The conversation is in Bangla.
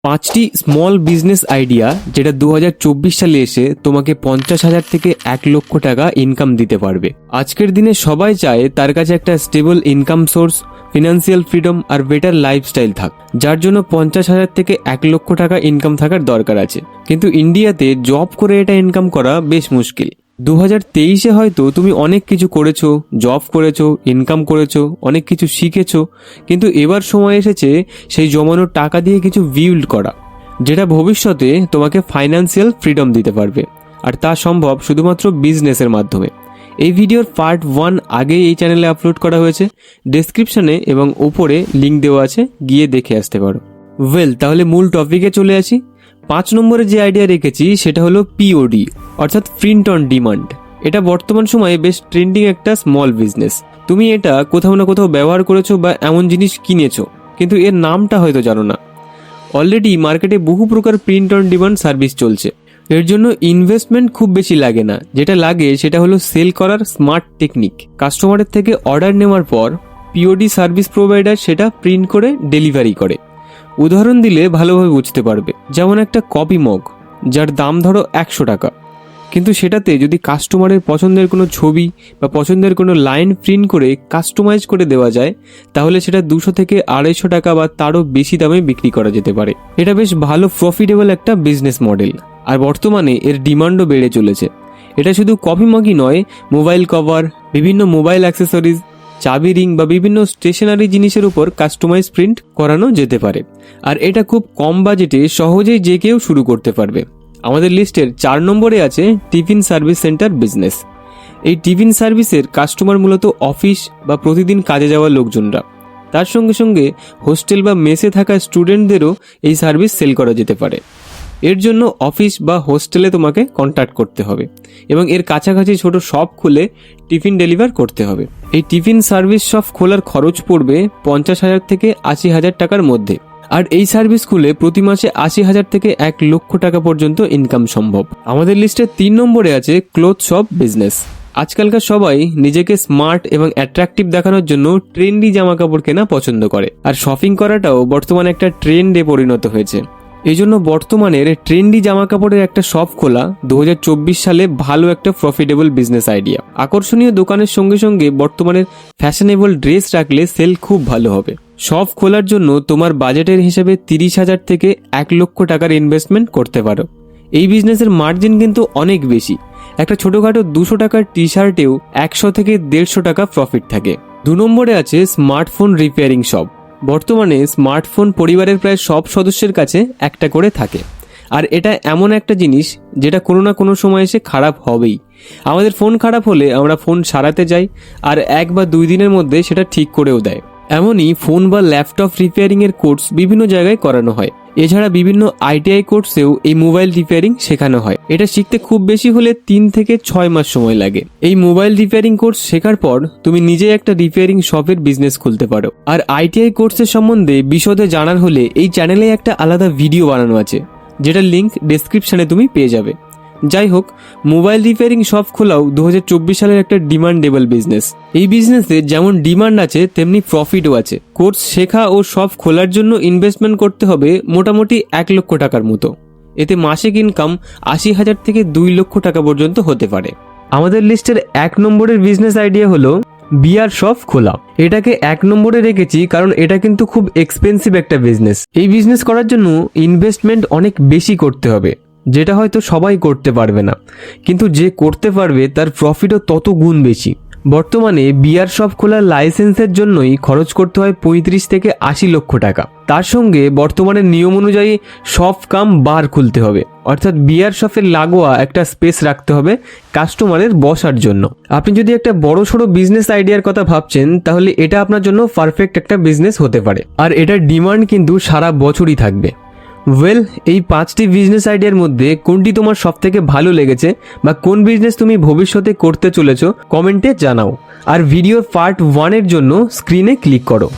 5টি স্মল বিজনেস আইডিয়া যেটা 2024 সালে এসে তোমাকে 50,000 থেকে 1 লক্ষ টাকা ইনকাম দিতে পারবে। আজকের দিনে সবাই চায় তার কাছে একটা stable income source, financial freedom আর বেটার লাইফস্টাইল থাক, যার জন্য 50,000 থেকে 1 লক্ষ টাকা ইনকাম থাকার দরকার আছে। কিন্তু ইন্ডিয়াতে জব করে এটা ইনকাম করা বেশ মুশকিল। 2023-এ হয়তো তুমি অনেক কিছু করেছো, জব করেছো, ইনকাম করেছো, অনেক কিছু শিখেছো, কিন্তু এবার সময় এসেছে সেই জমানো টাকা দিয়ে কিছু বিল্ড করা, যেটা ভবিষ্যতে তোমাকে ফাইন্যান্সিয়াল ফ্রিডম দিতে পারবে। আর তা সম্ভব শুধুমাত্র বিজনেসের মাধ্যমে। এই ভিডিওর পার্ট 1 আগেই এই চ্যানেলে আপলোড করা হয়েছে, ডেসক্রিপশনে এবং ওপরে লিঙ্ক দেওয়া আছে, গিয়ে দেখে আসতে পারো। তাহলে মূল টপিকে চলে আসি। 5 নম্বরে যে আইডিয়া রেখেছি সেটা হলো পিওডি, অর্থাৎ প্রিন্ট অন ডিমান্ড। এটা বর্তমান সময়ে বেশ ট্রেন্ডিং একটা স্মল বিজনেস। তুমি এটা কোথাও না কোথাও ব্যবহার করেছো বা এমন জিনিস কিনেছো, কিন্তু এর নামটা হয়তো জানো না। অলরেডি মার্কেটে বহু প্রকার প্রিন্ট অন ডিমান্ড সার্ভিস চলছে। এর জন্য ইনভেস্টমেন্ট খুব বেশি লাগে না, যেটা লাগে সেটা হলো সেল করার স্মার্ট টেকনিক। কাস্টমারের থেকে অর্ডার নেওয়ার পর পিওডি সার্ভিস প্রোভাইডার সেটা প্রিন্ট করে ডেলিভারি করে। উদাহরণ দিলে ভালোভাবে বুঝতে পারবে। যেমন একটা কপি মগ, যার দাম ধরো 100 টাকা, কিন্তু সেটাতে যদি কাস্টমারের পছন্দের কোনো ছবি বা পছন্দের কোনো লাইন প্রিন্ট করে কাস্টমাইজ করে দেওয়া যায়, তাহলে সেটা 200 থেকে 250 টাকা বা তারও বেশি দামে বিক্রি করা যেতে পারে। এটা বেশ ভালো প্রফিটেবল একটা বিজনেস মডেল, আর বর্তমানে এর ডিমান্ডও বেড়ে চলেছে। এটা শুধু কপি মগই নয়, মোবাইল কভার, বিভিন্ন মোবাইল অ্যাক্সেসরিজ, চাবি রিং বা বিভিন্ন স্টেশনারি জিনিসের উপর কাস্টমাইজ প্রিন্ট করানো যেতে পারে। আর এটা খুব কম বাজেটে সহজেই যে কেউ শুরু করতে পারবে। আমাদের লিস্টের 4 নম্বরে আছে টিফিন সার্ভিস সেন্টার বিজনেস। এই টিফিন সার্ভিসের কাস্টমার মূলত অফিস বা প্রতিদিন কাজে যাওয়া লোকজনরা। তার সঙ্গে সঙ্গে হোস্টেল বা মেসে থাকা স্টুডেন্টদেরও এই সার্ভিস সেল করা যেতে পারে। এর জন্য অফিস বা হোস্টেলে তোমাকে কন্ট্যাক্ট করতে হবে এবং এর কাছাকাছি ছোট শপ খুলে টিফিন ডেলিভার করতে হবে। এই টিফিন সার্ভিস শপ খোলার খরচ পড়বে 50,000 থেকে 80,000 টাকার মধ্যে। আর এই সার্ভিস খুলে প্রতি মাসে 80,000 থেকে 1 লক্ষ টাকা পর্যন্ত ইনকাম সম্ভব। আমাদের লিস্টে 3 নম্বরে আছে ক্লোথ শপ বিজনেস। আজকালকার সবাই নিজেকে স্মার্ট এবং অ্যাট্রাকটিভ দেখানোর জন্য ট্রেন্ডি জামা কাপড় কেনা পছন্দ করে, আর শপিং করাটাও বর্তমানে একটা ট্রেন্ডে পরিণত হয়েছে। এই জন্য বর্তমানের ট্রেন্ডি জামা কাপড়ের একটা শপ খোলা 2024 সালে ভালো একটা প্রফিটেবল বিজনেস আইডিয়া। আকর্ষণীয় দোকানের সঙ্গে সঙ্গে বর্তমানের ফ্যাশনেবল ড্রেস রাখলে সেল খুব ভালো হবে। শপ খোলার জন্য তোমার বাজেটের হিসেবে 30,000 থেকে 1 লক্ষ টাকার ইনভেস্টমেন্ট করতে পারো। এই বিজনেসের মার্জিন কিন্তু অনেক বেশি। একটা ছোটখাটো 200 টাকার টি শার্টেও 100 থেকে 150 টাকা প্রফিট থাকে। 2 নম্বরে আছে স্মার্টফোন রিপেয়ারিং শপ। বর্তমানে স্মার্টফোন পরিবারের প্রায় সব সদস্যের কাছে একটা করে থাকে, আর এটা এমন একটা জিনিস যেটা কোনো না কোনো সময় এসে খারাপ হবেই। আমাদের ফোন খারাপ হলে আমরা ফোন সারাতে যাই, আর 1 বা 2 দিনের মধ্যে সেটা ঠিক করেও দেয়। এমনই ফোন বা ল্যাপটপ রিপেয়ারিং এর কোর্স বিভিন্ন জায়গায় করানো হয়। এছাড়া বিভিন্ন ITI কোর্সেও এই মোবাইল রিপেয়ারিং শেখানো হয়। এটা শিখতে খুব বেশি হলে 3 থেকে 6 মাস সময় লাগে। এই মোবাইল রিপেয়ারিং কোর্স শেখার পর তুমি নিজে একটা রিপেয়ারিং শপের বিজনেস খুলতে পারো। আর ITI কোর্সের সম্বন্ধে বিশদে জানার হলে এই চ্যানেলে একটা আলাদা ভিডিও বানানো আছে, যেটার লিঙ্ক ডেসক্রিপশনে তুমি পেয়ে যাবে। যাই হোক, মোবাইল রিপেয়ারিং শপ খোলাও 2024 সালের একটা ডিমান্ডেবল বিজনেস। এই বিজনেসে যেমন ডিমান্ড আছে তেমনি প্রফিটও আছে। কোর্স শেখা ও শপ খোলার জন্য ইনভেস্টমেন্ট করতে হবে মোটামুটি 1 লক্ষ টাকার মতো। এতে মাসিক ইনকাম 80,000 থেকে 2 লক্ষ টাকা পর্যন্ত হতে পারে। আমাদের লিস্টের 1 নম্বরের বিজনেস আইডিয়া হলো বিয়ার শপ খোলা। এটাকে 1 নম্বরে রেখেছি কারণ এটা কিন্তু খুব এক্সপেন্সিভ একটা বিজনেস। এই বিজনেস করার জন্য ইনভেস্টমেন্ট অনেক বেশি করতে হবে, যেটা হয়তো সবাই করতে পারবে না, কিন্তু যে করতে পারবে তার প্রফিটও তত গুণ বেশি। বর্তমানে বিয়ার শপ খোলার লাইসেন্সের জন্যই খরচ করতে হয় 35 থেকে 80 লক্ষ টাকা। তার সঙ্গে বর্তমানের নিয়ম অনুযায়ী শপ কাম বার খুলতে হবে, অর্থাৎ বিয়ার শপের লাগোয়া একটা স্পেস রাখতে হবে কাস্টমারের বসার জন্য। আপনি যদি একটা বড় সড়ো বিজনেস আইডিয়ার কথা ভাবছেন, তাহলে এটা আপনার জন্য পারফেক্ট একটা বিজনেস হতে পারে। আর এটার ডিমান্ড কিন্তু সারা বছরই থাকবে। এই 5টি বিজনেস আইডিয়ার মধ্যে কোনটি তোমার সব থেকে ভালো লেগেছে বা কোন বিজনেস তুমি ভবিষ্যতে করতে চলেছো, কমেন্টে জানাও। আর ভিডিওর পার্ট 1 এর জন্য স্ক্রিনে ক্লিক করো।